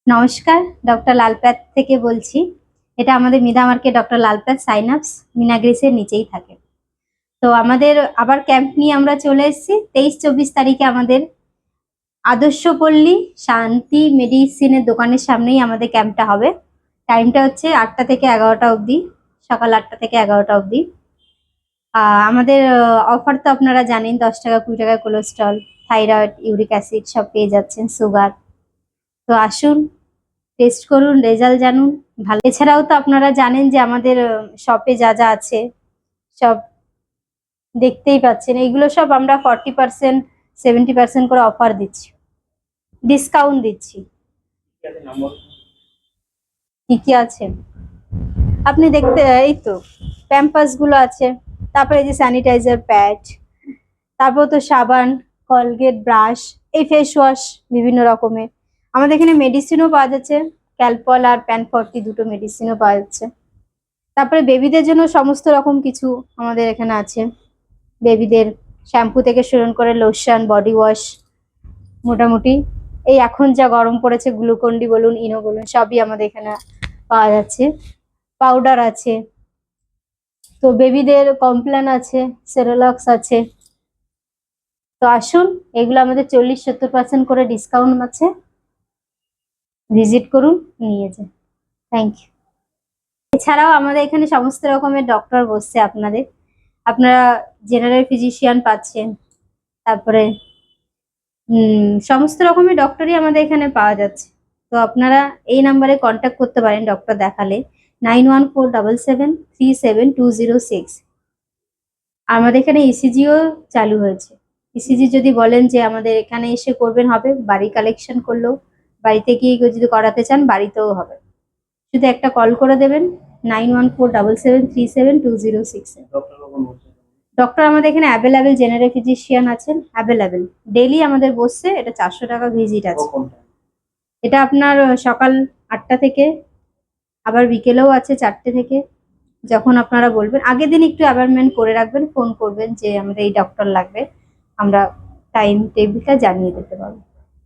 নমস্কার, ডক্টর লালপ্যাথ থেকে বলছি। এটা আমাদের মিধা মার্কেট ডক্টর লালপ্যাথ সাইনাপস মিনাগ্রিসের নিচেই থাকে। তো আমাদের আবার ক্যাম্প নিয়ে আমরা চলে এসেছি 23-24 তারিখে আমাদের আদর্শপল্লী শান্তি মেডিসিনের দোকানের সামনেই আমাদের ক্যাম্পটা হবে। টাইমটা হচ্ছে 8টা থেকে 11টা অবধি, সকাল 8টা থেকে 11টা অবধি। আমাদের অফার তো আপনারা জানেন, 10 টাকা 20 টাকা কোলেস্ট্রল, থাইরয়েড, ইউরিক অ্যাসিড সব পেয়ে যাচ্ছেন, সুগার। তো আসুন, টেস্ট করুন, রেজাল্ট জানুন। ভালো। এছাড়াও তো আপনারা জানেন যে আমাদের শপে যা যা আছে সব দেখতেই পাচ্ছেন। এইগুলো সব আমরা 40%, 70% করে অফার দিচ্ছি, ডিসকাউন্ট দিচ্ছি। কি কি আছে আপনি দেখতে, এই তো প্যাম্পাস গুলো আছে, তারপরে এই যে স্যানিটাইজার প্যাড, তারপর তো সাবান, কলগেট, ব্রাশ, এই ফেস ওয়াশ বিভিন্ন রকমের। আমাদের এখানে মেডিসিনও পাওয়া যাচ্ছে, ক্যালপল আর প্যান40 দুটো মেডিসিনও পাওয়া যাচ্ছে। তারপরে বেবিদের জন্য সমস্ত রকম কিছু আমাদের এখানে আছে। বেবিদের শ্যাম্পু থেকে শুরু করে লোশন, বডি ওয়াশ, মোটামুটি এই এখন যা গরম পড়েছে গ্লুকন্ডি বলুন, ইনো বলুন, সবই আমাদের এখানে পাওয়া যাচ্ছে। পাউডার আছে, তো বেবিদের কমপ্ল্যান আছে, সেরোলক্স আছে। তো আসুন, এগুলো আমাদের 40-70% করে ডিসকাউন্ট আছে। ভিজিট করুন, নিয়ে যান। Thank you. এছাড়াও আমাদের এখানে সমস্ত রকমের ডক্টর বসছে আপনাদের। আপনারা জেনারেল ফিজিশিয়ান পাচ্ছেন, তারপরে সমস্ত রকমের ডক্টরই আমাদের এখানে পাওয়া যাচ্ছে। তো আপনারা এই নাম্বারে কন্ট্যাক্ট করতে পারেন ডক্টর দেখালে, 9147737206। আমাদের এখানে ইসিজিও চালু হয়েছে। ইসিজি যদি বলেন যে আমাদের এখানে এসে করবেন, হবে। বাড়ি কালেকশন করলেও, বাড়িতে গিয়ে যদি করাতে চান বাড়িতেও হবে। শুধু একটা কল করে দেবেন 9147737206। ডক্টর আমাদের এখানে অ্যাভেলেবেল, জেনারেল ফিজিশিয়ান আছেন অ্যাভেলেবেল। ডেলি আমাদের বসছে, এটা 400 টাকা ভিজিট আছে। এটা আপনার সকাল 8টা থেকে, আবার বিকেলেও আছে 4টে থেকে। যখন আপনারা বলবেন, আগের দিন একটু অ্যাপয়েন্টমেন্ট করে রাখবেন, ফোন করবেন যে আমাদের এই ডক্টর লাগবে, আমরা টাইম টেবিলটা জানিয়ে দিতে পারবো।